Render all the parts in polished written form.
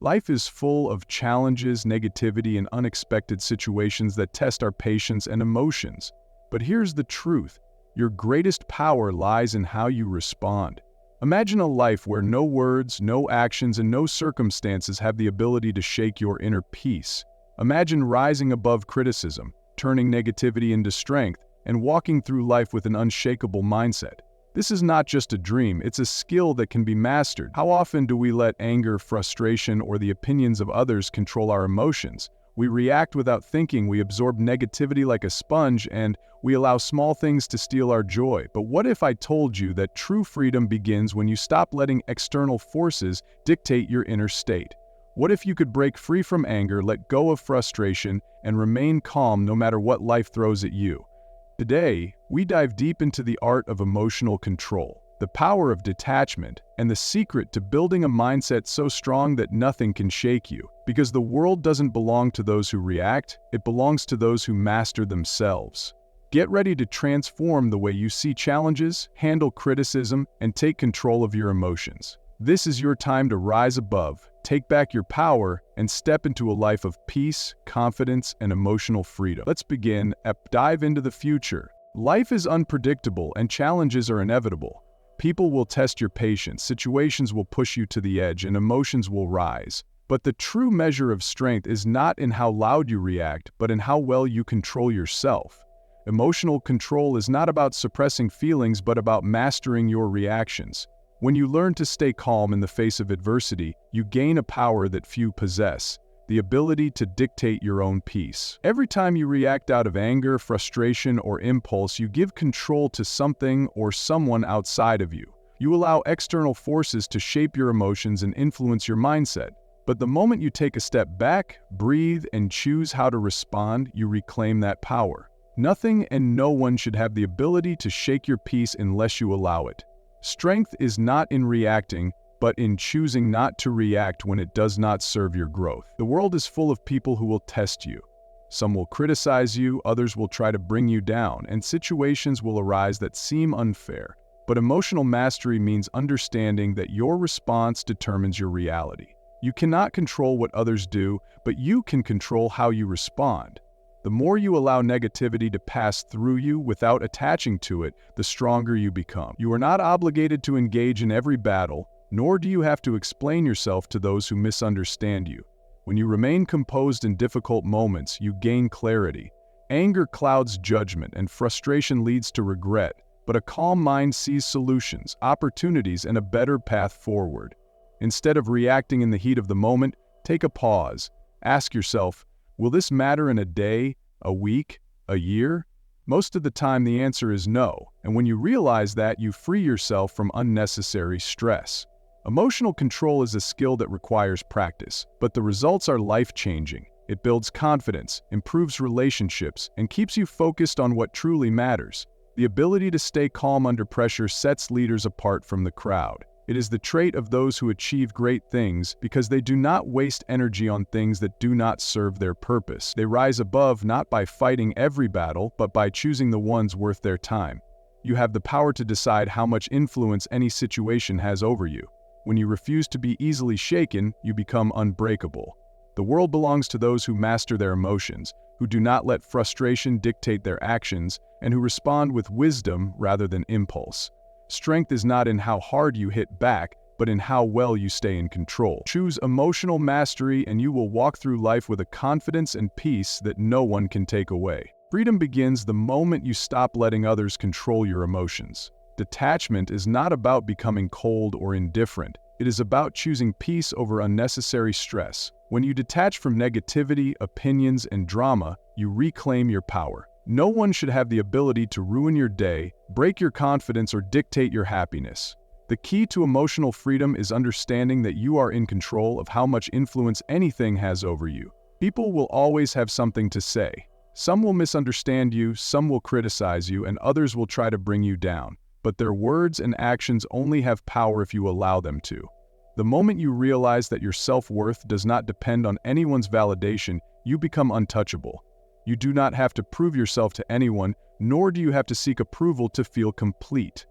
Life is full of challenges, negativity, and unexpected situations that test our patience and emotions. But here's the truth. Your greatest power lies in how you respond. Imagine a life where no words, no actions, and no circumstances have the ability to shake your inner peace. Imagine rising above criticism, turning negativity into strength, and walking through life with an unshakable mindset. This is not just a dream, it's a skill that can be mastered. How often do we let anger, frustration, or the opinions of others control our emotions? We react without thinking, we absorb negativity like a sponge, and we allow small things to steal our joy. But what if I told you that true freedom begins when you stop letting external forces dictate your inner state? What if you could break free from anger, let go of frustration, and remain calm no matter what life throws at you? Today, we dive deep into the art of emotional control, the power of detachment, and the secret to building a mindset so strong that nothing can shake you. Because the world doesn't belong to those who react, it belongs to those who master themselves. Get ready to transform the way you see challenges, handle criticism, and take control of your emotions. This is your time to rise above, take back your power, and step into a life of peace, confidence, and emotional freedom. Let's begin. Dive into the future. Life is unpredictable and challenges are inevitable. People will test your patience, situations will push you to the edge, and emotions will rise. But the true measure of strength is not in how loud you react, but in how well you control yourself. Emotional control is not about suppressing feelings, but about mastering your reactions. When you learn to stay calm in the face of adversity, you gain a power that few possess, the ability to dictate your own peace. Every time you react out of anger, frustration, or impulse, you give control to something or someone outside of you. You allow external forces to shape your emotions and influence your mindset. But the moment you take a step back, breathe, and choose how to respond, you reclaim that power. Nothing and no one should have the ability to shake your peace unless you allow it. Strength is not in reacting, but in choosing not to react when it does not serve your growth. The world is full of people who will test you. Some will criticize you, others will try to bring you down, and situations will arise that seem unfair. But emotional mastery means understanding that your response determines your reality. You cannot control what others do, but you can control how you respond. The more you allow negativity to pass through you without attaching to it, the stronger you become. You are not obligated to engage in every battle, nor do you have to explain yourself to those who misunderstand you. When you remain composed in difficult moments, you gain clarity. Anger clouds judgment, and frustration leads to regret, but a calm mind sees solutions, opportunities, and a better path forward. Instead of reacting in the heat of the moment, take a pause. Ask yourself, will this matter in a day, a week, a year? Most of the time the answer is no, and when you realize that, you free yourself from unnecessary stress. Emotional control is a skill that requires practice, but the results are life-changing. It builds confidence, improves relationships, and keeps you focused on what truly matters. The ability to stay calm under pressure sets leaders apart from the crowd. It is the trait of those who achieve great things because they do not waste energy on things that do not serve their purpose. They rise above not by fighting every battle, but by choosing the ones worth their time. You have the power to decide how much influence any situation has over you. When you refuse to be easily shaken, you become unbreakable. The world belongs to those who master their emotions, who do not let frustration dictate their actions, and who respond with wisdom rather than impulse. Strength is not in how hard you hit back, but in how well you stay in control. Choose emotional mastery and you will walk through life with a confidence and peace that no one can take away. Freedom begins the moment you stop letting others control your emotions. Detachment is not about becoming cold or indifferent. It is about choosing peace over unnecessary stress. When you detach from negativity, opinions, and drama, you reclaim your power. No one should have the ability to ruin your day, break your confidence, or dictate your happiness. The key to emotional freedom is understanding that you are in control of how much influence anything has over you. People will always have something to say. Some will misunderstand you, some will criticize you, and others will try to bring you down. But their words and actions only have power if you allow them to. The moment you realize that your self-worth does not depend on anyone's validation, you become untouchable. You do not have to prove yourself to anyone, nor do you have to seek approval to feel complete.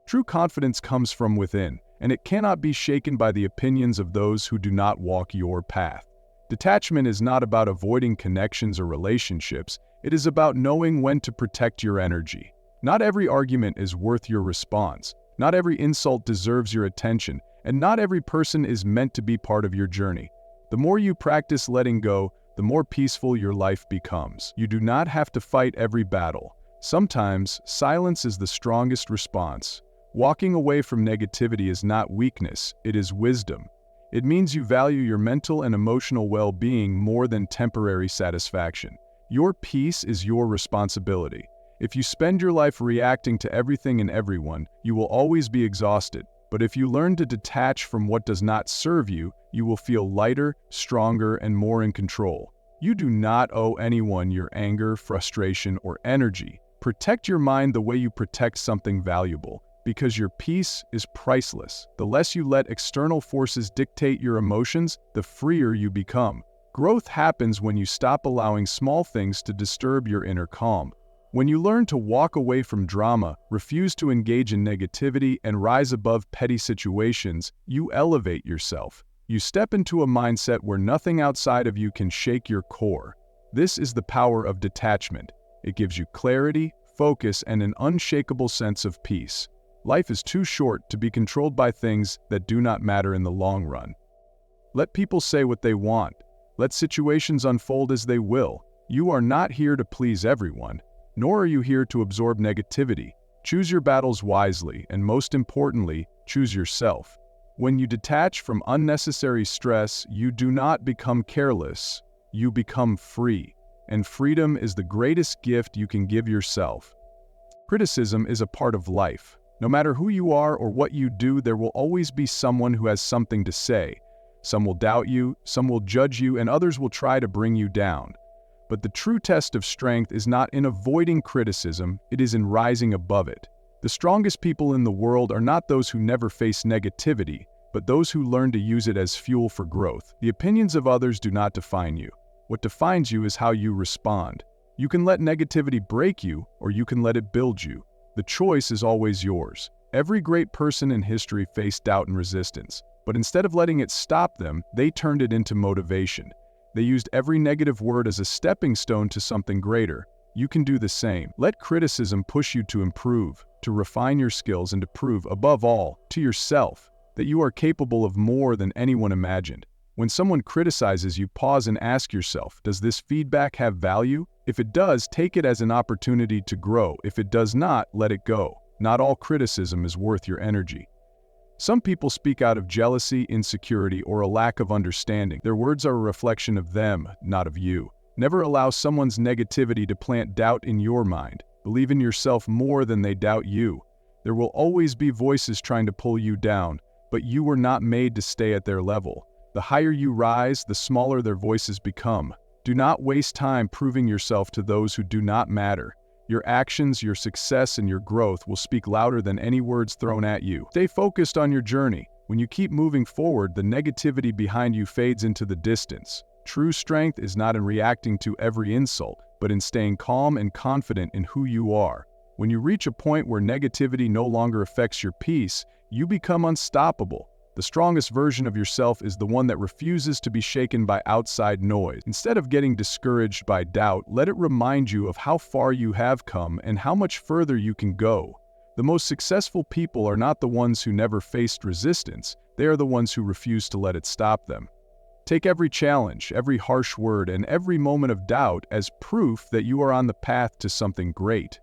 True confidence comes from within, and it cannot be shaken by the opinions of those who do not walk your path. Detachment is not about avoiding connections or relationships, it is about knowing when to protect your energy. Not every argument is worth your response, not every insult deserves your attention, and not every person is meant to be part of your journey. The more you practice letting go, the more peaceful your life becomes. You do not have to fight every battle. Sometimes, silence is the strongest response. Walking away from negativity is not weakness, it is wisdom. It means you value your mental and emotional well-being more than temporary satisfaction. Your peace is your responsibility. If you spend your life reacting to everything and everyone, you will always be exhausted. But if you learn to detach from what does not serve you, you will feel lighter, stronger, and more in control. You do not owe anyone your anger, frustration, or energy. Protect your mind the way you protect something valuable, because your peace is priceless. The less you let external forces dictate your emotions, the freer you become. Growth happens when you stop allowing small things to disturb your inner calm. When you learn to walk away from drama, refuse to engage in negativity, and rise above petty situations, you elevate yourself. You step into a mindset where nothing outside of you can shake your core. This is the power of detachment. It gives you clarity, focus, and an unshakable sense of peace. Life is too short to be controlled by things that do not matter in the long run. Let people say what they want. Let situations unfold as they will. You are not here to please everyone, nor are you here to absorb negativity. Choose your battles wisely, and most importantly, choose yourself. When you detach from unnecessary stress, you do not become careless, you become free. And freedom is the greatest gift you can give yourself. Criticism is a part of life. No matter who you are or what you do, there will always be someone who has something to say. Some will doubt you, some will judge you, and others will try to bring you down. But the true test of strength is not in avoiding criticism, it is in rising above it. The strongest people in the world are not those who never face negativity, but those who learn to use it as fuel for growth. The opinions of others do not define you. What defines you is how you respond. You can let negativity break you, or you can let it build you. The choice is always yours. Every great person in history faced doubt and resistance, but instead of letting it stop them, they turned it into motivation. They used every negative word as a stepping stone to something greater. You can do the same. Let criticism push you to improve, to refine your skills, and to prove, above all, to yourself, that you are capable of more than anyone imagined. When someone criticizes you, pause and ask yourself, does this feedback have value? If it does, take it as an opportunity to grow. If it does not, let it go. Not all criticism is worth your energy. Some people speak out of jealousy, insecurity, or a lack of understanding. Their words are a reflection of them, not of you. Never allow someone's negativity to plant doubt in your mind. Believe in yourself more than they doubt you. There will always be voices trying to pull you down, but you were not made to stay at their level. The higher you rise, the smaller their voices become. Do not waste time proving yourself to those who do not matter. Your actions, your success, and your growth will speak louder than any words thrown at you. Stay focused on your journey. When you keep moving forward, the negativity behind you fades into the distance. True strength is not in reacting to every insult, but in staying calm and confident in who you are. When you reach a point where negativity no longer affects your peace, you become unstoppable. The strongest version of yourself is the one that refuses to be shaken by outside noise. Instead of getting discouraged by doubt, let it remind you of how far you have come and how much further you can go. The most successful people are not the ones who never faced resistance, they are the ones who refuse to let it stop them. Take every challenge, every harsh word, and every moment of doubt as proof that you are on the path to something great.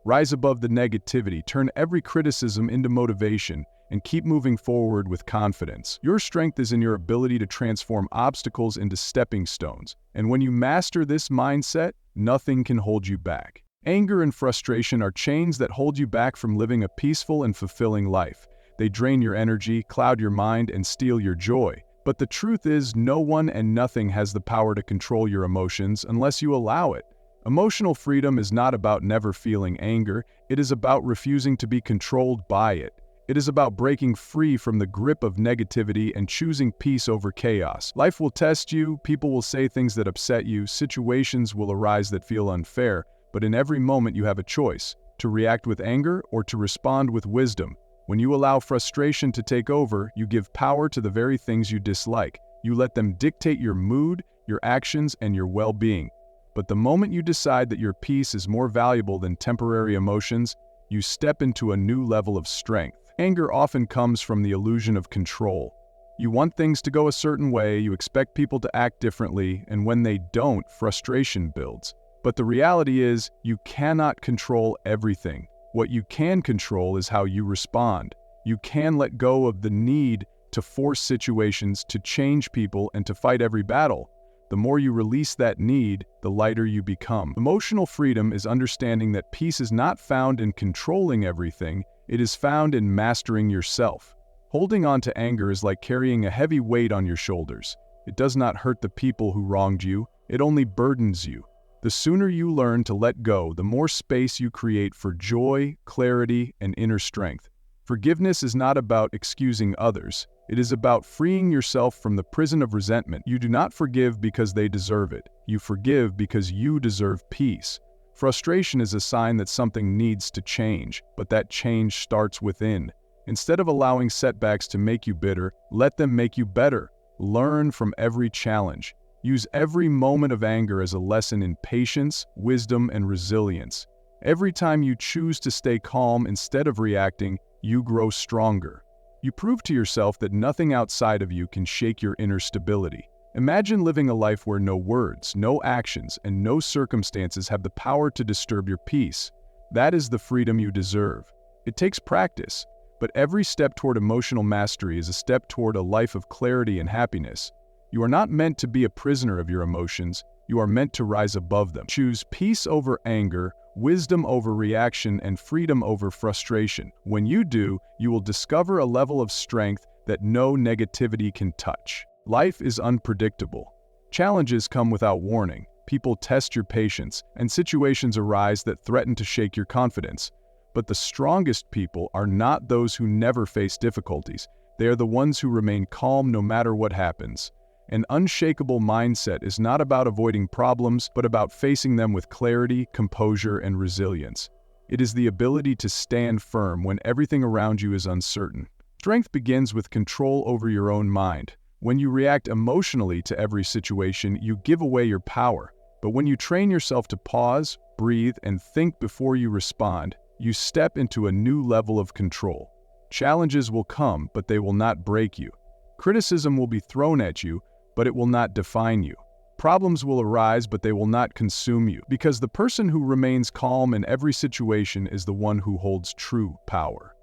Rise above the negativity, turn every criticism into motivation, and keep moving forward with confidence. Your strength is in your ability to transform obstacles into stepping stones, and when you master this mindset, nothing can hold you back. Anger and frustration are chains that hold you back from living a peaceful and fulfilling life. They drain your energy, cloud your mind, and steal your joy. But the truth is, no one and nothing has the power to control your emotions unless you allow it. Emotional freedom is not about never feeling anger, it is about refusing to be controlled by it. It is about breaking free from the grip of negativity and choosing peace over chaos. Life will test you, people will say things that upset you, situations will arise that feel unfair, but in every moment you have a choice, to react with anger or to respond with wisdom. When you allow frustration to take over, you give power to the very things you dislike. You let them dictate your mood, your actions, and your well-being. But the moment you decide that your peace is more valuable than temporary emotions, you step into a new level of strength. Anger often comes from the illusion of control. You want things to go a certain way, you expect people to act differently, and when they don't, frustration builds. But the reality is, you cannot control everything. What you can control is how you respond. You can let go of the need to force situations, to change people, and to fight every battle. The more you release that need, the lighter you become. Emotional freedom is understanding that peace is not found in controlling everything, it is found in mastering yourself. Holding on to anger is like carrying a heavy weight on your shoulders. It does not hurt the people who wronged you, it only burdens you. The sooner you learn to let go, the more space you create for joy, clarity, and inner strength. Forgiveness is not about excusing others. It is about freeing yourself from the prison of resentment. You do not forgive because they deserve it. You forgive because you deserve peace. Frustration is a sign that something needs to change, but that change starts within. Instead of allowing setbacks to make you bitter, let them make you better. Learn from every challenge. Use every moment of anger as a lesson in patience, wisdom, and resilience. Every time you choose to stay calm instead of reacting, you grow stronger. You prove to yourself that nothing outside of you can shake your inner stability. Imagine living a life where no words, no actions, and no circumstances have the power to disturb your peace. That is the freedom you deserve. It takes practice, but every step toward emotional mastery is a step toward a life of clarity and happiness. You are not meant to be a prisoner of your emotions, you are meant to rise above them. Choose peace over anger, wisdom over reaction, and freedom over frustration. When you do, you will discover a level of strength that no negativity can touch. Life is unpredictable. Challenges come without warning. People test your patience, and situations arise that threaten to shake your confidence. But the strongest people are not those who never face difficulties. They are the ones who remain calm no matter what happens. An unshakable mindset is not about avoiding problems, but about facing them with clarity, composure, and resilience. It is the ability to stand firm when everything around you is uncertain. Strength begins with control over your own mind. When you react emotionally to every situation, you give away your power. But when you train yourself to pause, breathe, and think before you respond, you step into a new level of control. Challenges will come, but they will not break you. Criticism will be thrown at you, but it will not define you. Problems will arise, but they will not consume you, because the person who remains calm in every situation is the one who holds true power.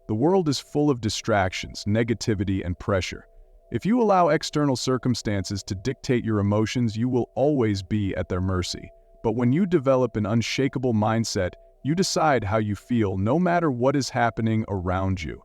The world is full of distractions, negativity, and pressure. If you allow external circumstances to dictate your emotions, you will always be at their mercy. But when you develop an unshakable mindset, you decide how you feel no matter what is happening around you.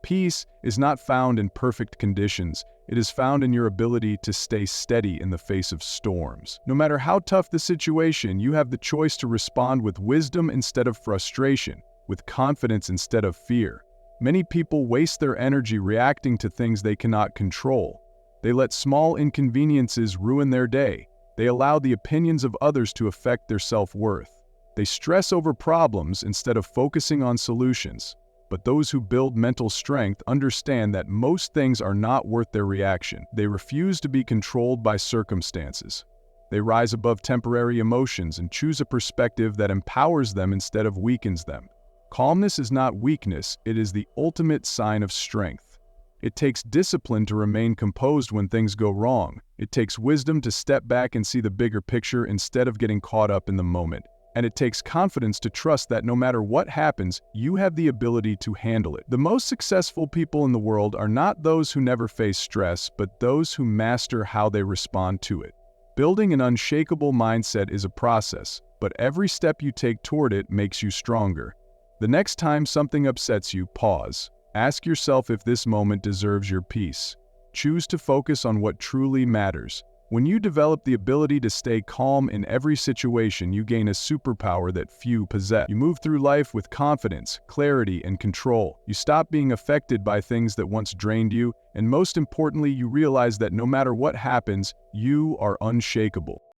Peace is not found in perfect conditions, it is found in your ability to stay steady in the face of storms. No matter how tough the situation, you have the choice to respond with wisdom instead of frustration, with confidence instead of fear. Many people waste their energy reacting to things they cannot control. They let small inconveniences ruin their day. They allow the opinions of others to affect their self-worth. They stress over problems instead of focusing on solutions. But those who build mental strength understand that most things are not worth their reaction. They refuse to be controlled by circumstances. They rise above temporary emotions and choose a perspective that empowers them instead of weakens them. Calmness is not weakness, it is the ultimate sign of strength. It takes discipline to remain composed when things go wrong. It takes wisdom to step back and see the bigger picture instead of getting caught up in the moment. And it takes confidence to trust that no matter what happens, you have the ability to handle it. The most successful people in the world are not those who never face stress, but those who master how they respond to it. Building an unshakable mindset is a process, but every step you take toward it makes you stronger. The next time something upsets you, pause. Ask yourself if this moment deserves your peace. Choose to focus on what truly matters. When you develop the ability to stay calm in every situation, you gain a superpower that few possess. You move through life with confidence, clarity, and control. You stop being affected by things that once drained you, and most importantly, you realize that no matter what happens, you are unshakable.